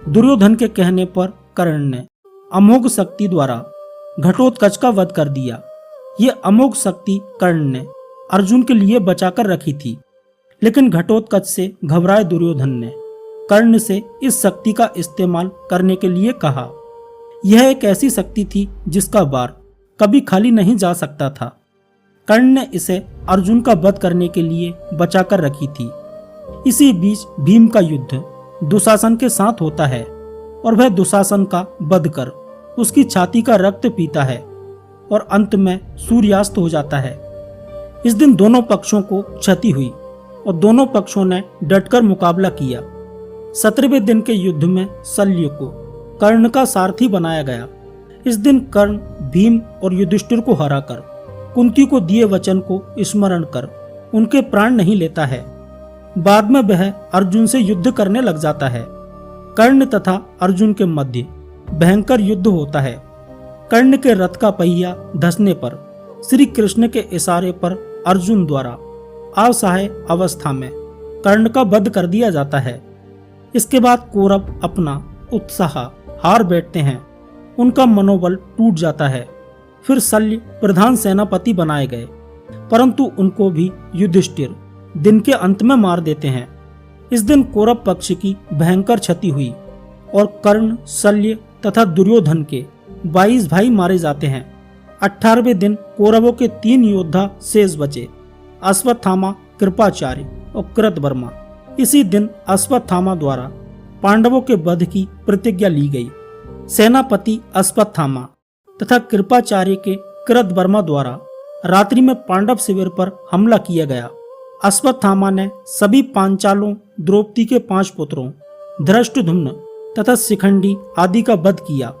दुर्योधन के कहने पर कर्ण ने अमोघ शक्ति द्वारा घटोत्कच का वध कर दिया। ये अमोघ शक्ति कर्ण ने अर्जुन के लिए बचाकर रखी थी, लेकिन घटोत्कच से घबराए दुर्योधन ने कर्ण से इस शक्ति का इस्तेमाल करने के लिए कहा। यह एक ऐसी शक्ति थी जिसका बार कभी खाली नहीं जा सकता था। कर्ण ने इसे अर्जुन का वध करने के लिए बचाकर रखी थी। इसी बीच भीम का युद्ध दुशासन के साथ होता है और वह दुशासन का वध कर उसकी छाती का रक्त पीता है और अंत में सूर्यास्त हो जाता है। इस दिन दोनों पक्षों को क्षति हुई और दोनों पक्षों ने डटकर मुकाबला किया। 17वें दिन के युद्ध में शल्य को कर्ण का सारथी बनाया गया। इस दिन कर्ण भीम और युधिष्ठिर को हराकर कुंती को दिए वचन को स्मरण कर उनके प्राण नहीं लेता है। बाद में वह अर्जुन से युद्ध करने लग जाता है। कर्ण तथा अर्जुन के मध्य भयंकर युद्ध होता है। कर्ण के रथ का पहिया धंसने पर श्री कृष्ण के इशारे पर अर्जुन द्वारा असहाय अवस्था में कर्ण का वध कर दिया जाता है। इसके बाद कौरव अपना उत्साह हार बैठते हैं, उनका मनोबल टूट जाता है। फिर शल्य प्रधान सेनापति बनाए गए, परंतु उनको भी युधिष्ठिर दिन के अंत में मार देते हैं। इस दिन कौरव पक्ष की भयंकर क्षति हुई और कर्ण, शल्य तथा दुर्योधन के 22 भाई मारे जाते हैं। 18वें दिन कौरवों के 3 योद्धा शेष बचे, अश्वत्थामा, कृपाचार्य और कृतवर्मा। इसी दिन अश्वत्थामा द्वारा पांडवों के वध की प्रतिज्ञा ली गई। सेनापति अश्वत्थामा तथा कृपाचार्य के कृतवर्मा द्वारा रात्रि में पांडव शिविर पर हमला किया गया। अश्वत्थामा ने सभी पांचालों, द्रौपदी के 5 पुत्रों धृष्टद्युम्न तथा शिखंडी आदि का वध किया।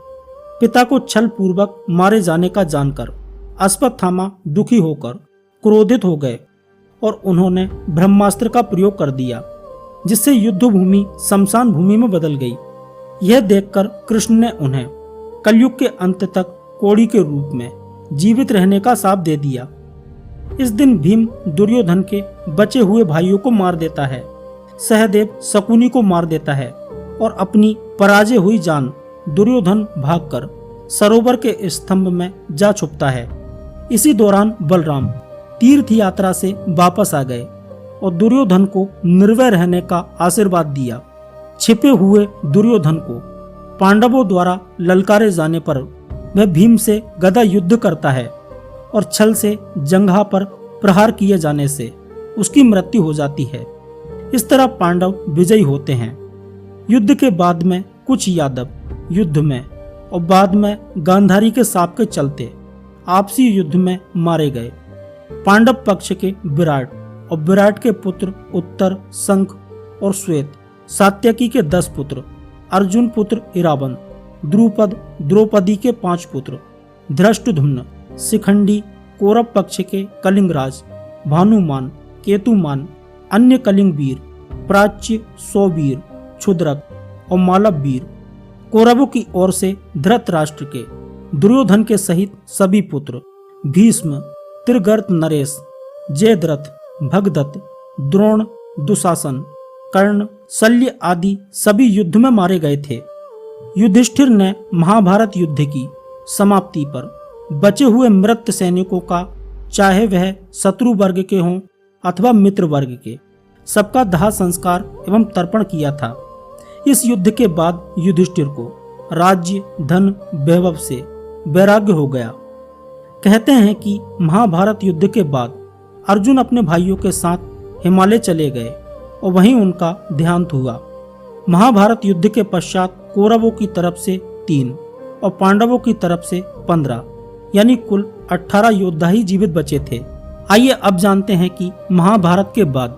पिता को छल पूर्वक मारे जाने का जानकर अश्वत्थामा दुखी होकर क्रोधित हो गए और उन्होंने ब्रह्मास्त्र का प्रयोग कर दिया, जिससे युद्ध भूमि शमशान भूमि में बदल गई। यह देखकर कृष्ण ने उन्हें कलयुग के अंत तक कोड़ी के रूप में जीवित रहने का शाप दे दिया। इस दिन भीम दुर्योधन के बचे हुए भाइयों को मार देता है, सहदेव शकुनी को मार देता है और अपनी पराजय हुई जान दुर्योधन भागकर सरोवर के स्तंभ में जा छुपता है। इसी दौरान बलराम तीर्थ यात्रा से वापस आ गए और दुर्योधन को निर्भय रहने का आशीर्वाद दिया। छिपे हुए दुर्योधन को पांडवों द्वारा ललकारे जाने पर वह भीम से गदा युद्ध करता है और छल से जंघा पर प्रहार किए जाने से उसकी मृत्यु हो जाती है। इस तरह पांडव विजयी होते हैं। युद्ध के बाद में कुछ यादव युद्ध में और बाद में गांधारी के शाप के चलते आपसी युद्ध में मारे गए। पांडव पक्ष के विराट और विराट के पुत्र उत्तर, शंख और श्वेत, सात्यकी के 10 पुत्र, अर्जुन पुत्र इरावन, द्रुपद, द्रौपदी के 5 पुत्र, धृष्टद्युम्न, शिखंडी, कौरव पक्ष के कलिंगराज, भानुमान, केतुमान, अन्य कलिंग वीर, प्राच्य, सौवीर, क्षुद्रक और मालव वीर। कौरवों की ओर से धृतराष्ट्र के, दुर्योधन के सहित सभी पुत्र, भीष्म, त्रिगर्त नरेश, जयद्रथ, भगदत्त, द्रोण, दुशासन, कर्ण, शल्य आदि सभी युद्ध में मारे गए थे। युधिष्ठिर ने महाभारत युद्ध की समाप्ति पर बचे हुए मृत सैनिकों का, चाहे वह शत्रु वर्ग के हों अथवा मित्र वर्ग के, सबका दाह संस्कार एवं तर्पण किया था। इस युद्ध के बाद युधिष्ठिर को राज्य, धन, वैभव से वैराग्य हो गया। कहते हैं कि महाभारत युद्ध के बाद अर्जुन अपने भाइयों के साथ हिमालय चले गए और वहीं उनका देहांत हुआ। महाभारत युद्ध के पश्चात कौरवों की तरफ से 3 और पांडवों की तरफ से 15 यानी कुल 18 योद्धा ही जीवित बचे थे। आइए अब जानते हैं कि महाभारत के बाद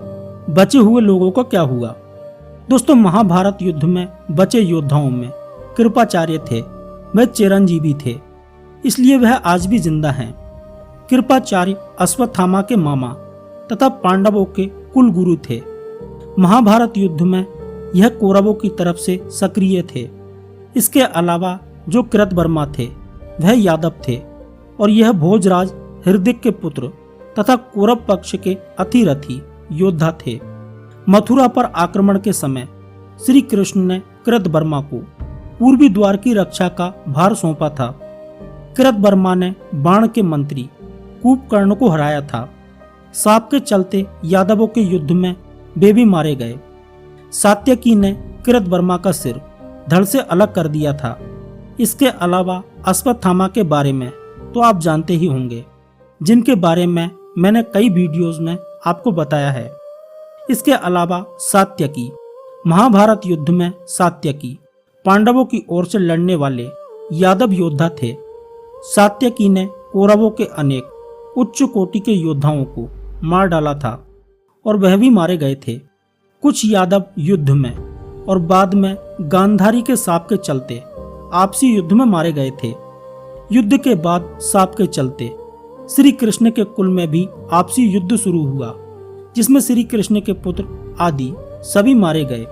बचे हुए लोगों का क्या हुआ। दोस्तों, महाभारत युद्ध में बचे योद्धाओं में कृपाचार्य थे। वह चिरंजीवी थे, इसलिए वह आज भी जिंदा हैं। कृपाचार्य अश्वत्थामा के मामा तथा पांडवों के कुल गुरु थे। महाभारत युद्ध में यह कौरवों की तरफ से सक्रिय थे। इसके अलावा जो कृतवर्मा थे वह यादव थे और यह भोजराज हृदय के पुत्र तथा कौरव पक्ष के अतिरथी योद्धा थे। मथुरा पर आक्रमण के समय श्री कृष्ण ने कृतवर्मा को पूर्वी द्वार की रक्षा का भार सौंपा था। कृतवर्मा ने बाण के मंत्री कुंभकर्ण को हराया था। साप के चलते यादवों के युद्ध में वे भी मारे गए। सात्यकी ने कृतवर्मा का सिर धड़ से अलग कर दिया था। इसके अलावा अश्वत्थामा के बारे में तो आप जानते ही होंगे, जिनके बारे में मैंने कई वीडियोस में आपको बताया है। इसके अलावा सात्यकी, महाभारत युद्ध में सात्यकी पांडवों की ओर से लड़ने वाले यादव योद्धा थे। सात्यकी ने कौरवों के अनेक उच्च कोटि के योद्धाओं को मार डाला था और वह भी मारे गए थे। कुछ यादव युद्ध में और बाद में गांधारी के शाप के चलते आपसी युद्ध में मारे गए थे। युद्ध के बाद शाप के चलते श्री कृष्ण के कुल में भी आपसी युद्ध शुरू हुआ, जिसमें श्री कृष्ण के पुत्र आदि सभी मारे गए।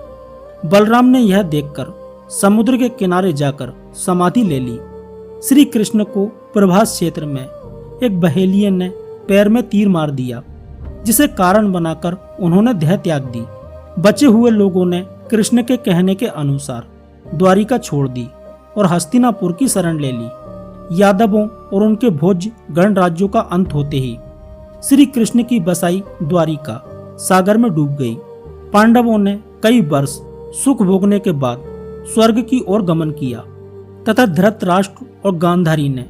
बलराम ने यह देखकर समुद्र के किनारे जाकर समाधि ले ली। श्री कृष्ण को प्रभास क्षेत्र में एक बहेलियन ने पैर में तीर मार दिया, जिसे कारण बनाकर उन्होंने देह त्याग दी। बचे हुए लोगों ने कृष्ण के कहने के अनुसार द्वारिका छोड़ दी और हस्तिनापुर की शरण ले ली। यादवों और उनके भोज्य गणराज्यों का अंत होते ही श्री कृष्ण की बसाई द्वारिका सागर में डूब गई। पांडवों ने कई वर्ष सुख भोगने के बाद स्वर्ग की ओर गमन किया तथा धृतराष्ट्र और गांधारी ने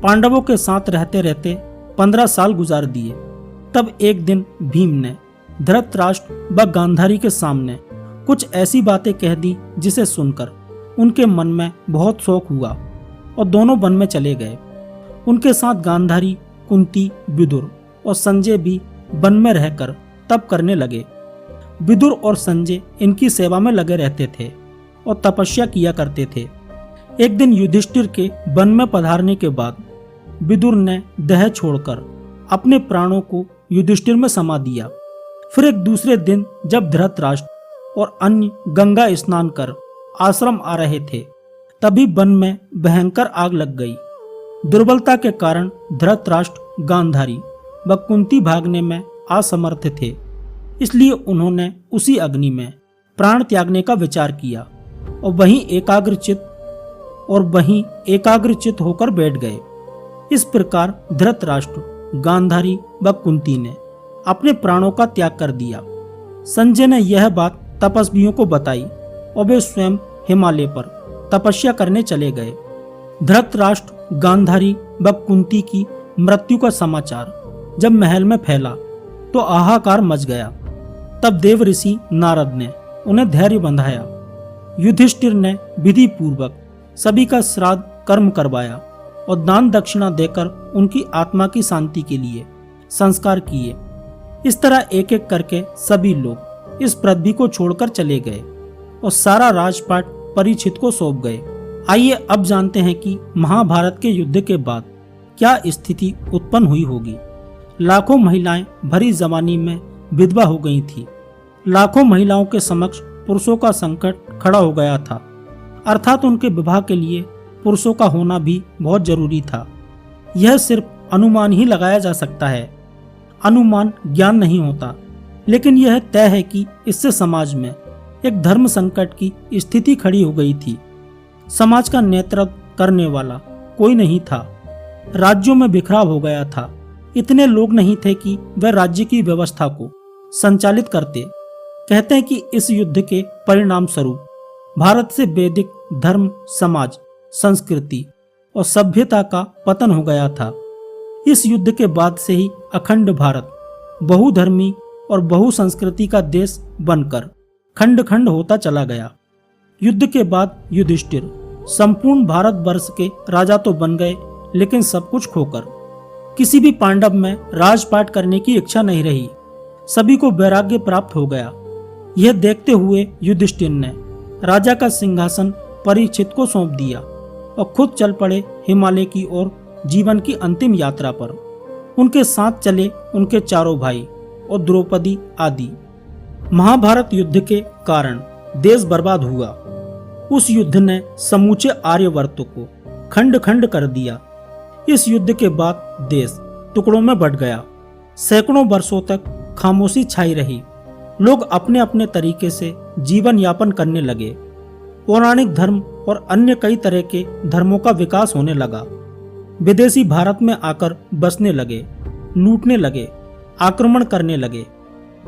पांडवों के साथ रहते रहते 15 साल गुजार दिए। तब एक दिन भीम ने धृतराष्ट्र व गांधारी के सामने कुछ ऐसी बातें कह दी जिसे सुनकर उनके मन में बहुत शौक हुआ और दोनों वन में चले गए। उनके साथ गांधारी, कुंती, विदुर और संजय भी वन में रहकर तप करने लगे। विदुर और संजय इनकी सेवा में लगे रहते थे और तपस्या किया करते थे। एक दिन युधिष्ठिर के वन में पधारने के बाद विदुर ने देह छोड़कर अपने प्राणों को युधिष्ठिर में समा दिया। फिर एक दूसरे दिन जब धृतराष्ट्र और अन्य गंगा स्नान कर आश्रम आ रहे थे, तभी वन में भयंकर आग लग गई। दुर्बलता के कारण धृतराष्ट्र, गांधारी व कुंती भागने में असमर्थ थे, इसलिए उन्होंने उसी अग्नि में प्राण त्यागने का विचार किया और वहीं एकाग्रचित होकर बैठ गए। इस प्रकार धृतराष्ट्र, गांधारी व कुंती ने अपने प्राणों का त्याग कर दिया। संजय ने यह बात तपस्वियों को बताई और वे स्वयं हिमालय पर तपस्या करने चले गए। धृतराष्ट्र, गांधारी व कुंती की मृत्यु का समाचार जब महल में फैला तो हाहाकार मच गया। तब देव ऋषि नारद ने उन्हें धैर्य बंधाया। युधिष्ठिर ने विधि पूर्वक सभी का श्राद्ध कर्म करवाया और दान दक्षिणा देकर उनकी आत्मा की शांति के लिए संस्कार किए। इस तरह एक एक करके सभी लोग इस पृथ्वी को छोड़कर चले गए और सारा राजपाट परीक्षित को सौंप गए। आइए अब जानते हैं कि महाभारत के युद्ध के बाद क्या स्थिति उत्पन्न हुई होगी। लाखों महिलाएं भरी जवानी में विधवा हो गई थी। लाखों महिलाओं के समक्ष पुरुषों का संकट खड़ा हो गया था, अर्थात उनके विवाह के लिए पुरुषों का होना भी बहुत जरूरी था। यह सिर्फ अनुमान ही लगाया जा सकता है। अनुमान ज्ञान नहीं होता, लेकिन यह तय है कि इससे समाज में एक धर्म संकट की स्थिति खड़ी हो गई थी। समाज का नेतृत्व करने वाला कोई नहीं था। राज्यों में बिखराव हो गया था। इतने लोग नहीं थे कि वह राज्य की व्यवस्था को संचालित करते। कहते हैं कि इस युद्ध के परिणाम स्वरूप भारत से वैदिक धर्म, समाज, संस्कृति और सभ्यता का पतन हो गया था। इस युद्ध के बाद से ही अखंड भारत बहुधर्मी और बहुसंस्कृति का देश बनकर खंड खंड होता चला गया। युद्ध के बाद युधिष्ठिर संपूर्ण भारतवर्ष के राजा तो बन गए, लेकिन सब कुछ खोकर। किसी भी पांडव में राजपाट करने की इच्छा नहीं रही। सभी को वैराग्य प्राप्त हो गया। यह देखते हुए युधिष्ठिर ने राजा का सिंहासन परीक्षित को सौंप दिया और खुद चल पड़े हिमालय की ओर जीवन की अंतिम यात्रा पर। उनके साथ चले उनके चारों भाई और द्रौपदी आदि। महाभारत युद्ध के कारण देश बर्बाद हुआ। उस युद्ध ने समूचे आर्यवर्त को खंड खंड कर दिया। इस युद्ध के बाद देश टुकड़ों में बंट गया। सैकड़ों वर्षों तक खामोशी छाई रही। लोग अपने अपने तरीके से जीवन यापन करने लगे। पौराणिक धर्म और अन्य कई तरह के धर्मों का विकास होने लगा। विदेशी भारत में आकर बसने लगे, लूटने लगे, आक्रमण करने लगे।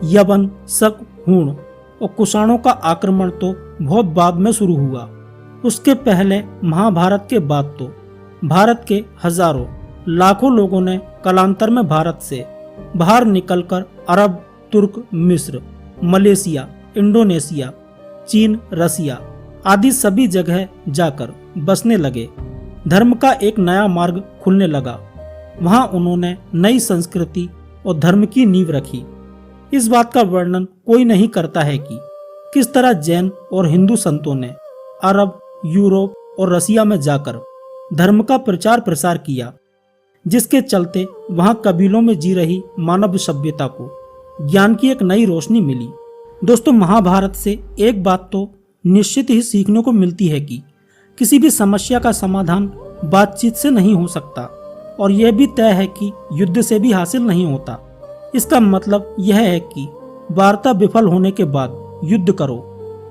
यवन, शक, हूण और कुषाणों का आक्रमण तो बहुत बाद में शुरू हुआ। उसके पहले महाभारत के बाद तो भारत के हजारों लाखों लोगों ने कालांतर में भारत से बाहर निकलकर अरब, तुर्क, मिस्र, मलेशिया, इंडोनेशिया, चीन, रसिया आदि सभी जगह जाकर बसने लगे। धर्म का एक नया मार्ग खुलने लगा। वहां उन्होंने नई संस्कृति और धर्म की नींव रखी। इस बात का वर्णन कोई नहीं करता है कि किस तरह जैन और हिंदू संतों ने अरब, यूरोप और रसिया में जाकर धर्म का प्रचार प्रसार किया, जिसके चलते वहां कबीलों में जी रही मानव सभ्यता को ज्ञान की एक नई रोशनी मिली। दोस्तों, महाभारत से एक बात तो निश्चित ही सीखने को मिलती है कि किसी भी समस्या का समाधान बातचीत से नहीं हो सकता, और यह भी तय है कि युद्ध से भी हासिल नहीं होता। इसका मतलब यह है कि वार्ता विफल होने के बाद युद्ध करो,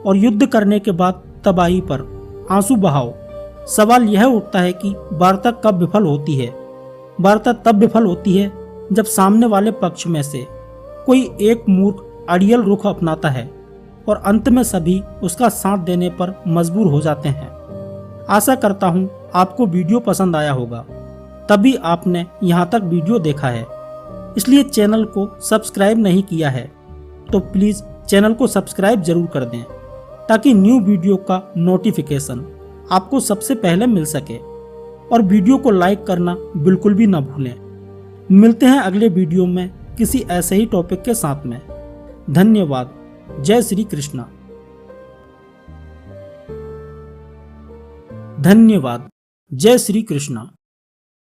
और युद्ध करने के बाद तबाही पर आंसू बहाओ। सवाल यह उठता है कि वार्ता कब विफल होती है। वार्ता तब विफल होती है जब सामने वाले पक्ष में से कोई एक मूर्ख अड़ियल रुख अपनाता है और अंत में सभी उसका साथ देने पर मजबूर हो जाते हैं। आशा करता हूँ आपको वीडियो पसंद आया होगा, तभी आपने यहाँ तक वीडियो देखा है। इसलिए चैनल को सब्सक्राइब नहीं किया है तो प्लीज़ चैनल को सब्सक्राइब जरूर कर दें, ताकि न्यू वीडियो का नोटिफिकेशन आपको सबसे पहले मिल सके। और वीडियो को लाइक करना बिल्कुल भी ना भूलें। मिलते हैं अगले वीडियो में किसी ऐसे ही टॉपिक के साथ में। धन्यवाद। जय श्री कृष्णा। धन्यवाद। जय श्री कृष्णा।